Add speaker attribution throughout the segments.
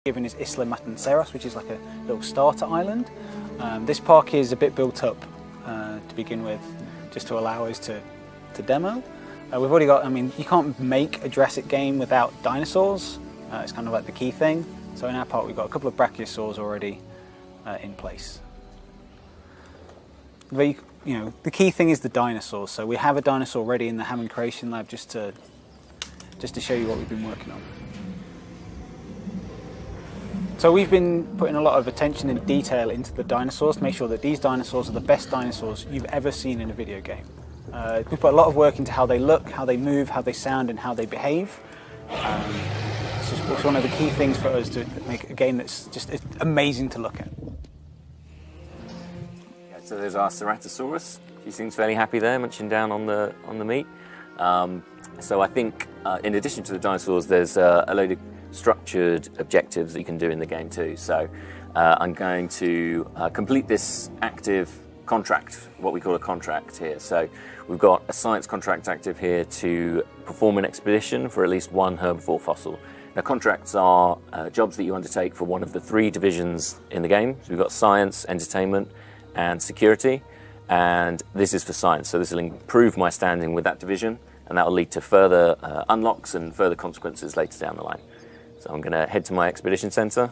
Speaker 1: Given is Isla Matanceros, which is like a little starter island. This park is a bit built up to begin with, just to allow us to demo. We've already got, I mean, you can't make a Jurassic game without dinosaurs. It's kind of like the key thing. So in our park we've got a couple of brachiosaurs already in place. The key thing is the dinosaurs. So we have a dinosaur ready in the Hammond Creation Lab just to show you what we've been working on. So we've been putting a lot of attention and detail into the dinosaurs to make sure that these dinosaurs are the best dinosaurs you've ever seen in a video game. We've put a lot of work into how they look, how they move, how they sound and how they behave. It's one of the key things for us to make a game that's just amazing to look at.
Speaker 2: Yeah, so there's our Ceratosaurus. He seems fairly happy there, munching down on the meat. So I think in addition to the dinosaurs, there's a load of structured objectives that you can do in the game too. So I'm going to complete this active contract, what we call a contract here. So we've got a science contract active here to perform an expedition for at least one herbivore fossil. Now contracts are jobs that you undertake for one of the 3 divisions in the game. So we've got science, entertainment and security, and this is for science. So this will improve my standing with that division, and that will lead to further unlocks and further consequences later down the line. So I'm going to head to my expedition center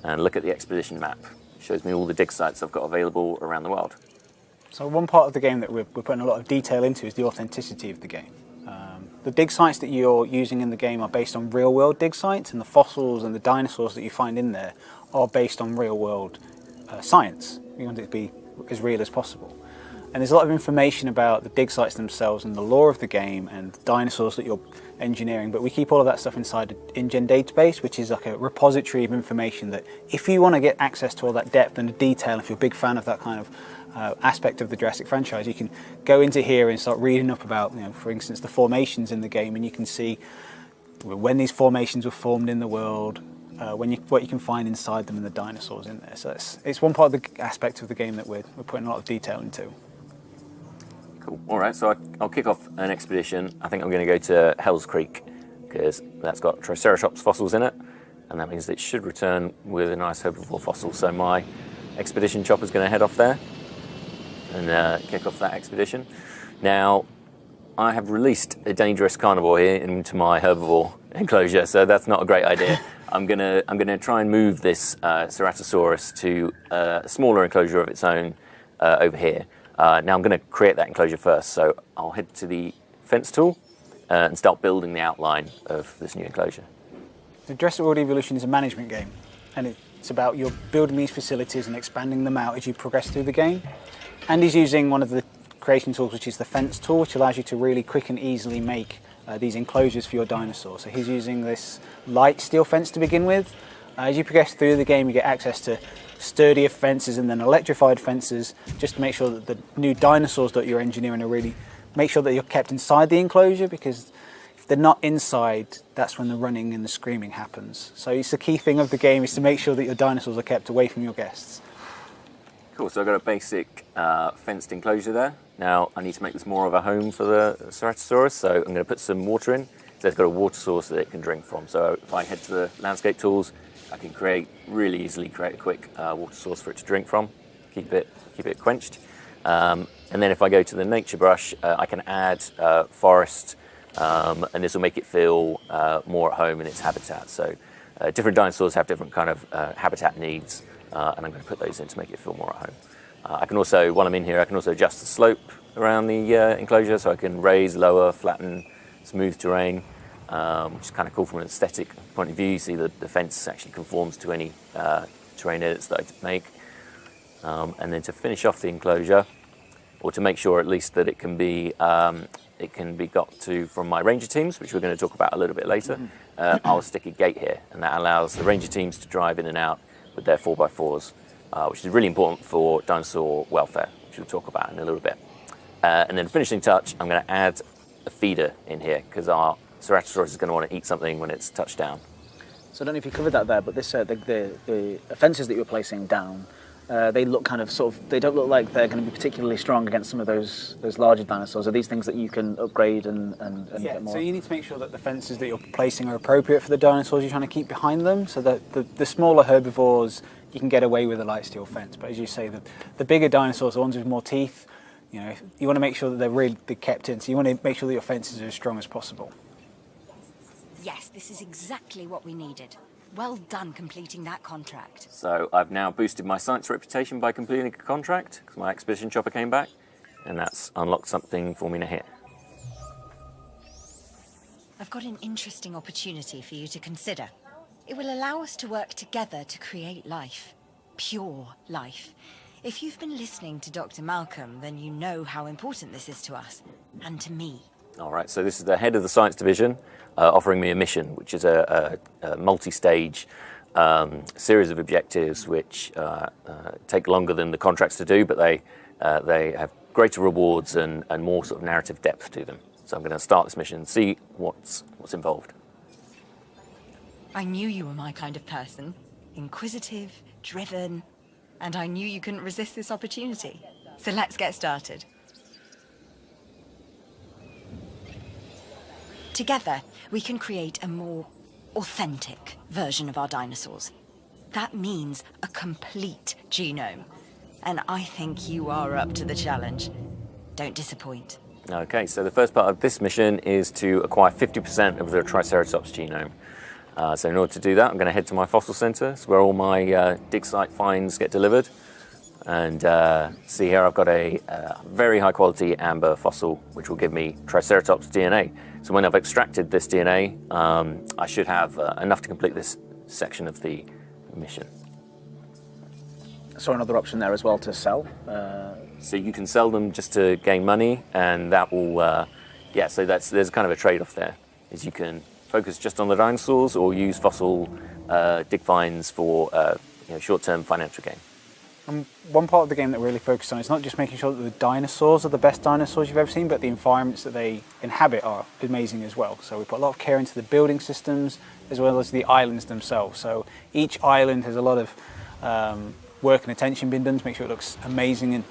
Speaker 2: and look at the expedition map. It shows me all the dig sites I've got available around the world.
Speaker 1: So one part of the game that we're putting a lot of detail into is the authenticity of the game. The dig sites that you're using in the game are based on real-world dig sites, and the fossils and the dinosaurs that you find in there are based on real-world science. We want it to be as real as possible. And there's a lot of information about the dig sites themselves and the lore of the game and the dinosaurs that you're engineering, but we keep all of that stuff inside the InGen database, which is like a repository of information that if you want to get access to all that depth and detail, if you're a big fan of that kind of aspect of the Jurassic franchise, you can go into here and start reading up about, for instance, the formations in the game, and you can see when these formations were formed in the world, what you can find inside them and the dinosaurs in there. So it's one part of the aspect of the game that we're putting a lot of detail into.
Speaker 2: Cool. All right, so I'll kick off an expedition. I think I'm going to go to Hell's Creek because that's got Triceratops fossils in it, and that means it should return with a nice herbivore fossil. So my expedition chopper's going to head off there and kick off that expedition. Now, I have released a dangerous carnivore here into my herbivore enclosure, so that's not a great idea. I'm gonna try and move this Ceratosaurus to a smaller enclosure of its own over here. Now I'm going to create that enclosure first, so I'll head to the fence tool and start building the outline of this new enclosure.
Speaker 1: The Jurassic World Evolution is a management game, and it's about you're building these facilities and expanding them out as you progress through the game. Andy's using one of the creation tools, which is the fence tool, which allows you to really quick and easily make these enclosures for your dinosaurs. So he's using this light steel fence to begin with. As you progress through the game, you get access to sturdier fences and then electrified fences, just to make sure that the new dinosaurs that you're engineering are really, make sure that you're kept inside the enclosure, because if they're not inside, that's when the running and the screaming happens. So it's the key thing of the game is to make sure that your dinosaurs are kept away from your guests.
Speaker 2: Cool, so I've got a basic fenced enclosure there. Now I need to make this more of a home for the Ceratosaurus, so I'm going to put some water in. So it's got a water source that it can drink from. So if I head to the landscape tools, I can really easily create a quick water source for it to drink from, keep it quenched. And then if I go to the nature brush, I can add forest, and this will make it feel more at home in its habitat. So different dinosaurs have different kind of habitat needs, and I'm going to put those in to make it feel more at home. I can also, while I'm in here, I can also adjust the slope around the enclosure, so I can raise, lower, flatten, smooth terrain, which is kind of cool from an aesthetic point of view. You see that the fence actually conforms to any terrain edits that I make. And then to finish off the enclosure, or to make sure at least that it can be got to from my ranger teams, which we're going to talk about a little bit later, I'll stick a gate here, and that allows the ranger teams to drive in and out with their 4x4s, which is really important for dinosaur welfare, which we'll talk about in a little bit. And then finishing touch, I'm going to add a feeder in here, because our Ceratosaurus is going to want to eat something when it's touched down.
Speaker 1: So I don't know if you covered that there, but this the fences that you're placing down, They look kind of they don't look like they're going to be particularly strong against some of those larger dinosaurs. Are these things that you can upgrade and get more?
Speaker 2: Yeah,
Speaker 1: So
Speaker 2: you need to make sure that the fences that you're placing are appropriate for the dinosaurs you're trying to keep behind them, so that the smaller herbivores, you can get away with a light steel fence. But as you say, the bigger dinosaurs, the ones with more teeth, you know, you want to make sure that they're kept in, so you want to make sure that your fences are as strong as possible.
Speaker 3: Yes, this is exactly what we needed. Well done completing that contract.
Speaker 2: So I've now boosted my site's reputation by completing a contract, because my expedition chopper came back, and that's unlocked something for me to hit.
Speaker 3: I've got an interesting opportunity for you to consider. It will allow us to work together to create life. Pure life. If you've been listening to Dr. Malcolm, then you know how important this is to us, and to me.
Speaker 2: All right, so this is the head of the science division offering me a mission, which is a multi-stage series of objectives which take longer than the contracts to do, but they have greater rewards and more sort of narrative depth to them. So I'm going to start this mission and see what's involved.
Speaker 3: I knew you were my kind of person. Inquisitive, driven, and I knew you couldn't resist this opportunity. So let's get started. Together, we can create a more authentic version of our dinosaurs. That means a complete genome. And I think you are up to the challenge. Don't disappoint.
Speaker 2: Okay, so the first part of this mission is to acquire 50% of the Triceratops genome. So in order to do that, I'm going to head to my fossil center. It's where all my dig site finds get delivered. And see here, I've got a very high quality amber fossil, which will give me Triceratops DNA. So when I've extracted this DNA, I should have enough to complete this section of the mission.
Speaker 1: So another option there as well to sell.
Speaker 2: So you can sell them just to gain money, and that will, yeah. So there's kind of a trade-off there. Is you can focus just on the dinosaurs, or use fossil dig finds for short-term financial gain.
Speaker 1: And one part of the game that we're really focused on is not just making sure that the dinosaurs are the best dinosaurs you've ever seen, but the environments that they inhabit are amazing as well. So we put a lot of care into the building systems as well as the islands themselves. So each island has a lot of work and attention being done to make sure it looks amazing and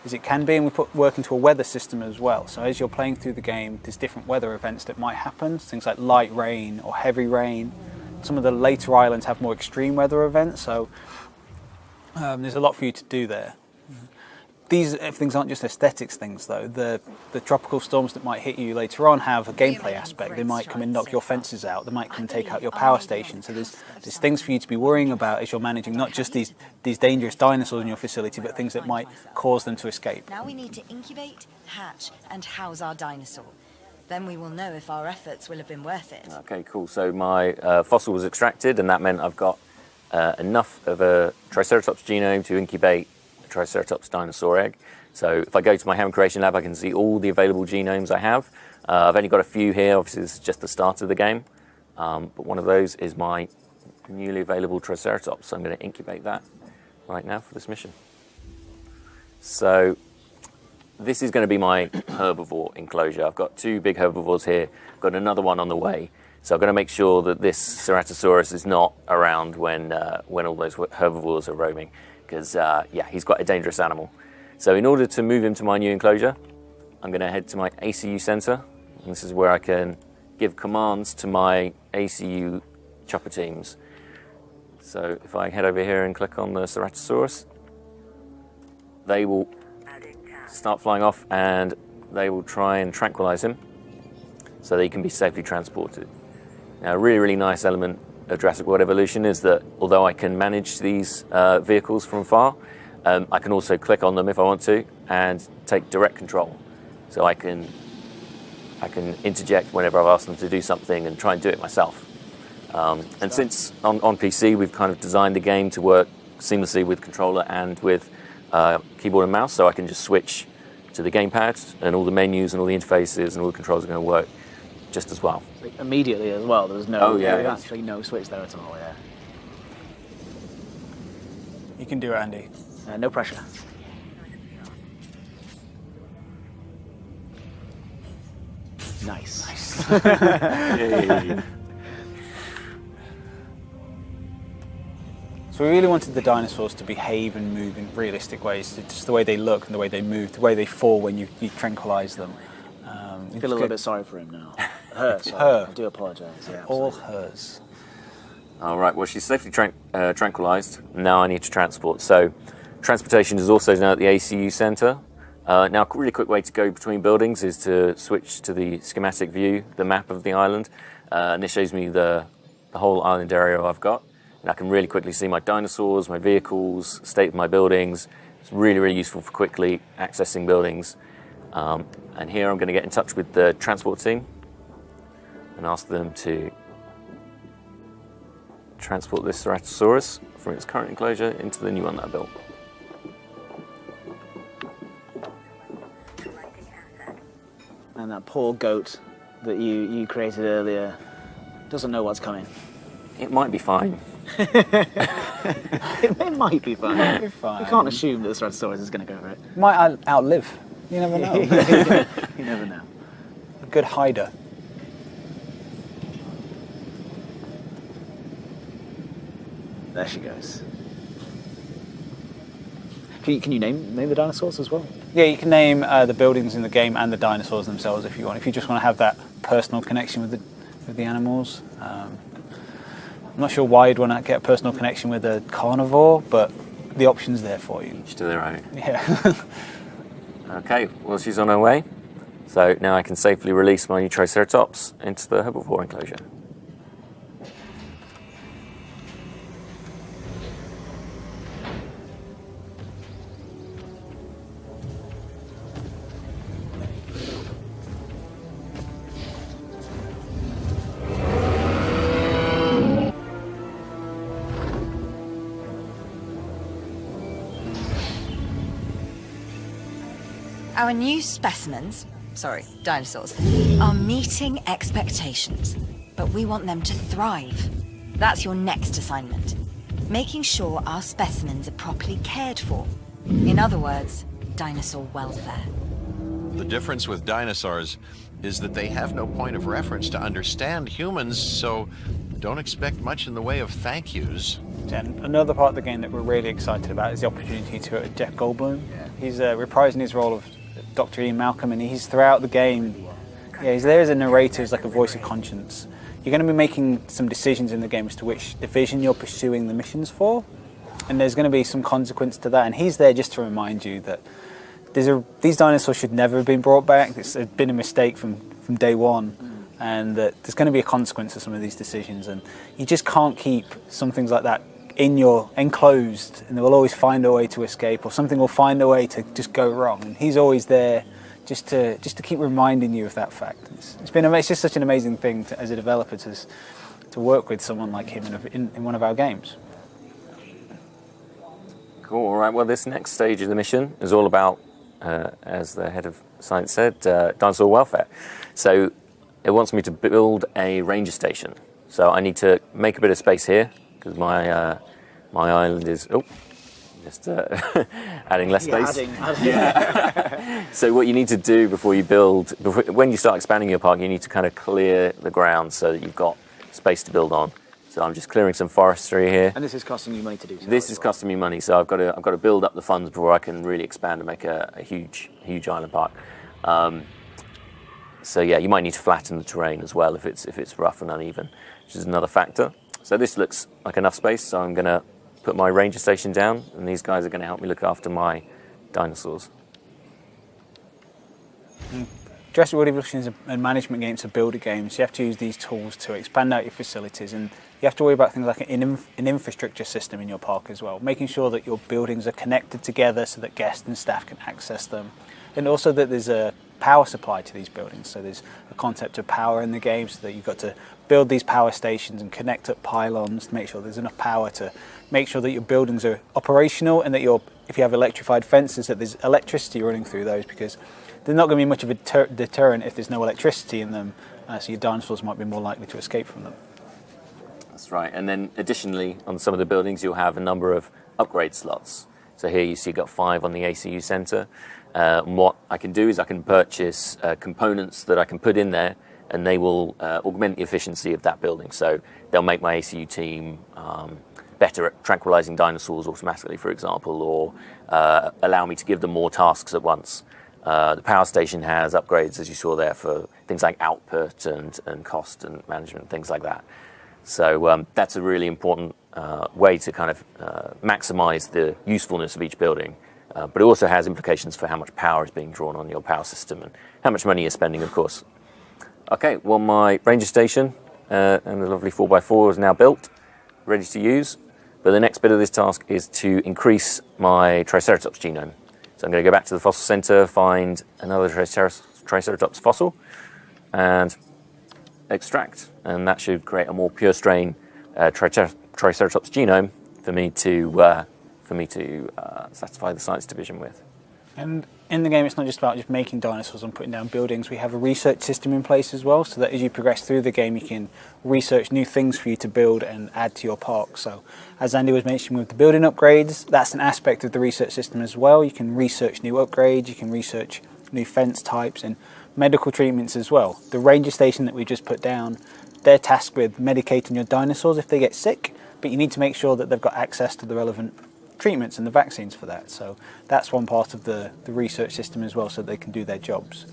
Speaker 1: as it can be, and we put work into a weather system as well. So as you're playing through the game, there's different weather events that might happen, things like light rain or heavy rain. Some of the later islands have more extreme weather events, so there's a lot for you to do there. These things aren't just aesthetics things though. The tropical storms that might hit you later on have a gameplay aspect. They might come and knock your fences out. They might come and take out your power station. So there's things for you to be worrying about as you're managing not just these dangerous dinosaurs in your facility, but things that might cause them to escape.
Speaker 3: Now we need to incubate, hatch, and house our dinosaur. Then we will know if our efforts will have been worth it.
Speaker 2: Okay, cool. So my fossil was extracted, and that meant I've got enough of a Triceratops genome to incubate a Triceratops dinosaur egg. So if I go to my Ham Creation Lab, I can see all the available genomes I have. I've only got a few here. Obviously, this is just the start of the game. But one of those is my newly available Triceratops. So I'm going to incubate that right now for this mission. So this is going to be my herbivore enclosure. I've got two big herbivores here. I've got another one on the way. So I'm going to make sure that this Ceratosaurus is not around when all those herbivores are roaming, because yeah, he's quite a dangerous animal. So in order to move him to my new enclosure, I'm going to head to my ACU Center, and this is where I can give commands to my ACU chopper teams. So if I head over here and click on the Ceratosaurus, they will start flying off, and they will try and tranquilize him so that he can be safely transported. Now, a really, really nice element of Jurassic World Evolution is that although I can manage these vehicles from far, I can also click on them if I want to and take direct control. So I can interject whenever I've asked them to do something and try and do it myself. And since on PC we've kind of designed the game to work seamlessly with controller and with keyboard and mouse, so I can just switch to the gamepad, and all the menus and all the interfaces and all the controls are going to work just as well.
Speaker 1: Immediately as well. There's no,
Speaker 2: yeah.
Speaker 1: actually no switch there at all. Yeah. You can do it, Andy. No pressure. Nice.
Speaker 2: Yay.
Speaker 1: So we really wanted the dinosaurs to behave and move in realistic ways, just the way they look and the way they move, the way they fall when you tranquilise them.
Speaker 4: I feel a little bit sorry for him now. Sorry.
Speaker 1: Her.
Speaker 4: I do apologise. Yeah,
Speaker 1: All
Speaker 4: absolutely.
Speaker 1: hers.
Speaker 2: All right, well, she's safely tranquilized. Now I need to transport. So transportation is also now at the ACU Center. Now, a really quick way to go between buildings is to switch to the schematic view, the map of the island. And this shows me the whole island area I've got. And I can really quickly see my dinosaurs, my vehicles, state of my buildings. It's really, really useful for quickly accessing buildings. And here I'm going to get in touch with the transport team and ask them to transport this Ceratosaurus from its current enclosure into the new one that I built.
Speaker 4: And that poor goat that you created earlier doesn't know what's coming.
Speaker 2: It might be fine.
Speaker 4: It might be fine.
Speaker 1: It'll be fine.
Speaker 4: You can't assume that the Ceratosaurus is going to go for it.
Speaker 1: Might outlive. You never know.
Speaker 4: You never know.
Speaker 1: A good hider.
Speaker 4: There she goes. Can you name the dinosaurs as well?
Speaker 1: Yeah, you can name the buildings in the game and the dinosaurs themselves if you want. If you just want to have that personal connection with the animals. I'm not sure why you'd want to get a personal connection with a carnivore, but the option's there for you.
Speaker 2: Each to their own.
Speaker 1: Yeah.
Speaker 2: Okay, well, she's on her way. So now I can safely release my new Triceratops into the herbivore enclosure.
Speaker 3: Our new specimens, dinosaurs, are meeting expectations, but we want them to thrive. That's your next assignment. Making sure our specimens are properly cared for. In other words, dinosaur welfare.
Speaker 5: The difference with dinosaurs is that they have no point of reference to understand humans, so don't expect much in the way of thank yous.
Speaker 1: And another part of the game that we're really excited about is the opportunity to Jeff Goldblum. He's reprising his role of Dr. Ian Malcolm, and he's throughout the game. Yeah, he's there as a narrator, as like a voice of conscience. You're going to be making some decisions in the game as to which division you're pursuing the missions for, and there's going to be some consequence to that. And he's there just to remind you that these dinosaurs should never have been brought back. It's been a mistake from day one, and that there's going to be a consequence to some of these decisions. And you just can't keep some things like that in your enclosed, and they will always find a way to escape, or something will find a way to just go wrong. And he's always there just to keep reminding you of that fact. It's just such an amazing thing as a developer to work with someone like him in one of our games.
Speaker 2: Cool, all right, well, this next stage of the mission is all about, as the head of science said, dinosaur welfare. So it wants me to build a ranger station. So I need to make a bit of space here, because my island is just adding less space.
Speaker 4: Adding.
Speaker 2: So what you need to do when you start expanding your park, you need to kind of clear the ground so that you've got space to build on. So I'm just clearing some forestry here.
Speaker 4: And this is costing you money to do so.
Speaker 2: This is costing me money, so I've got to build up the funds before I can really expand and make a huge island park. So yeah, you might need to flatten the terrain as well if it's rough and uneven, which is another factor. So this looks like enough space, so I'm going to put my ranger station down, and these guys are going to help me look after my dinosaurs.
Speaker 1: Jurassic World Evolution is a management game, it's a builder game, so you have to use these tools to expand out your facilities, and you have to worry about things like an infrastructure system in your park as well, making sure that your buildings are connected together so that guests and staff can access them, and also that there's a power supply to these buildings. So there's a concept of power in the game, so that you've got to build these power stations and connect up pylons to make sure there's enough power to make sure that your buildings are operational, and that if you have electrified fences, that there's electricity running through those, because there's not going to be much of a deterrent if there's no electricity in them, so your dinosaurs might be more likely to escape from them.
Speaker 2: That's right, and then additionally on some of the buildings you'll have a number of upgrade slots. So here you see you've got 5 on the ACU Center. And what I can do is I can purchase components that I can put in there, and they will augment the efficiency of that building. So they'll make my ACU team better at tranquilizing dinosaurs automatically, for example, or allow me to give them more tasks at once. The power station has upgrades, as you saw there, for things like output and cost and management, things like that. So that's a really important way to kind of maximize the usefulness of each building. But it also has implications for how much power is being drawn on your power system and how much money you're spending, of course. Okay, well, my ranger station and the lovely 4x4 is now built, ready to use. But the next bit of this task is to increase my Triceratops genome. So I'm going to go back to the fossil center, find another Triceratops fossil, and extract. And that should create a more pure strain Triceratops genome for me to satisfy the science division with.
Speaker 1: And in the game, it's not just about just making dinosaurs and putting down buildings. We have a research system in place as well, so that as you progress through the game, you can research new things for you to build and add to your park. So as Andy was mentioning with the building upgrades, that's an aspect of the research system as well. You can research new upgrades, you can research new fence types and medical treatments as well. The ranger station that we just put down, they're tasked with medicating your dinosaurs if they get sick, but you need to make sure that they've got access to the relevant treatments and the vaccines for that. So that's one part of the research system as well, so they can do their jobs.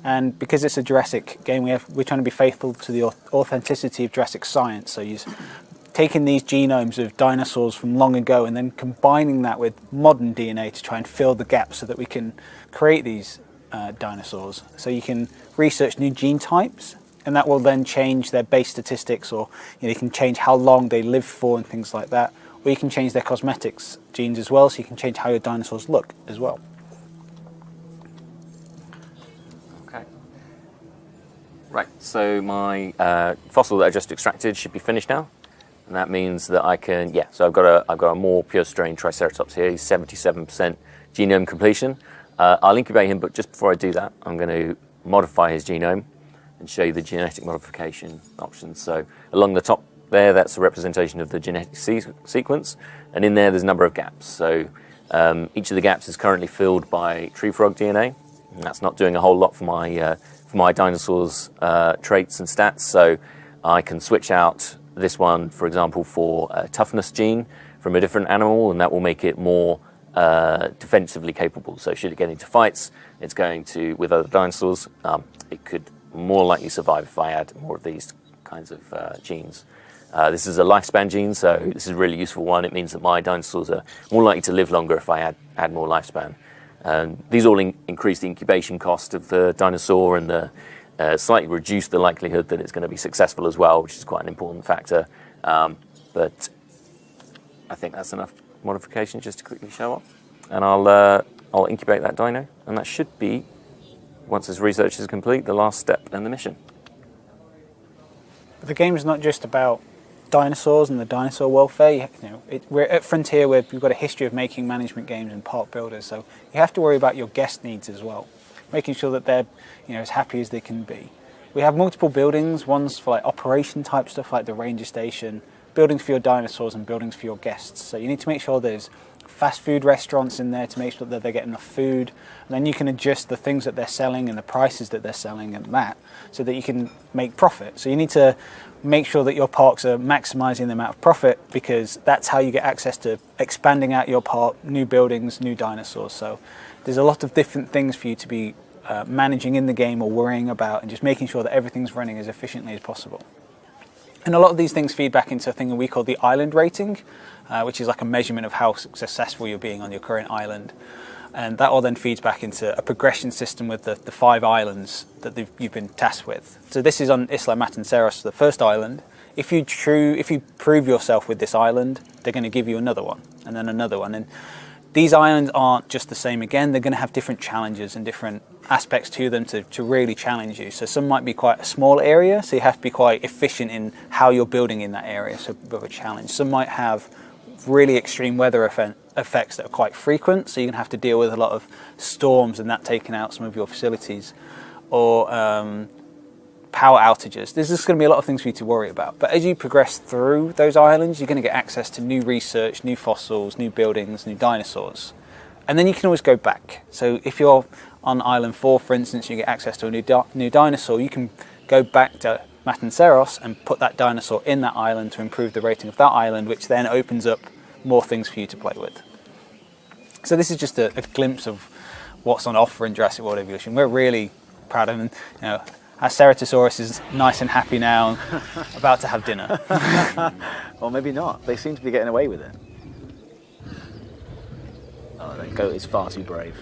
Speaker 1: And because it's a Jurassic game, we're trying to be faithful to the authenticity of Jurassic science. So you're taking these genomes of dinosaurs from long ago and then combining that with modern DNA to try and fill the gaps so that we can create these dinosaurs. So you can research new gene types, and that will then change their base statistics, or you can change how long they live for and things like that. Or you can change their cosmetics genes as well, so you can change how your dinosaurs look as well.
Speaker 2: Okay. Right, so my fossil that I just extracted should be finished now. And that means that I can, so I've got a more pure strain Triceratops here. He's 77% genome completion. I'll incubate him, but just before I do that, I'm going to modify his genome and show you the genetic modification options. So along the top there, that's a representation of the genetic sequence, and in there there's a number of gaps. So each of the gaps is currently filled by tree frog DNA, and that's not doing a whole lot for my dinosaurs' traits and stats. So I can switch out this one, for example, for a toughness gene from a different animal, and that will make it more defensively capable. So should it get into fights, it's going to, with other dinosaurs, it could more likely survive if I add more of these kinds of genes. This is a lifespan gene, so this is a really useful one. It means that my dinosaurs are more likely to live longer if I add more lifespan. These all increase the incubation cost of the dinosaur and slightly reduce the likelihood that it's going to be successful as well, which is quite an important factor. But I think that's enough modification just to quickly show off. And I'll incubate that dino, and that should be, once this research is complete, the last step in the mission.
Speaker 1: The game is not just about dinosaurs and the dinosaur welfare. We're at Frontier, where we've got a history of making management games and park builders, so you have to worry about your guest needs as well, making sure that they're as happy as they can be. We have multiple buildings, ones for like operation type stuff like the ranger station, buildings for your dinosaurs and buildings for your guests. So you need to make sure there's fast food restaurants in there to make sure that they get enough food, and then you can adjust the things that they're selling and the prices that they're selling and that, so that you can make profit. So you need to make sure that your parks are maximizing the amount of profit, because that's how you get access to expanding out your park, new buildings, new dinosaurs. So there's a lot of different things for you to be managing in the game or worrying about, and just making sure that everything's running as efficiently as possible. And a lot of these things feed back into a thing that we call the island rating, which is like a measurement of how successful you're being on your current island. And that all then feeds back into a progression system with the 5 islands that you've been tasked with. So this is on Isla Matanceros, the first island. If you prove yourself with this island, they're going to give you another one, and then another one. And these islands aren't just the same again. They're going to have different challenges and different aspects to them to really challenge you. So some might be quite a small area, so you have to be quite efficient in how you're building in that area, so a bit of a challenge. Some might have really extreme weather effects that are quite frequent, so you're going to have to deal with a lot of storms and that taking out some of your facilities, or power outages. There's just going to be a lot of things for you to worry about. But as you progress through those islands, you're going to get access to new research, new fossils, new buildings, new dinosaurs. And then you can always go back. So if you're on Island 4, for instance, you get access to a new dinosaur, you can go back to Matanceros and put that dinosaur in that island to improve the rating of that island, which then opens up more things for you to play with. So this is just a glimpse of what's on offer in Jurassic World Evolution. We're really proud of them. You know, our Ceratosaurus is nice and happy now, about to have dinner.
Speaker 4: Or maybe not. They seem to be getting away with it. Oh, that goat is far too brave.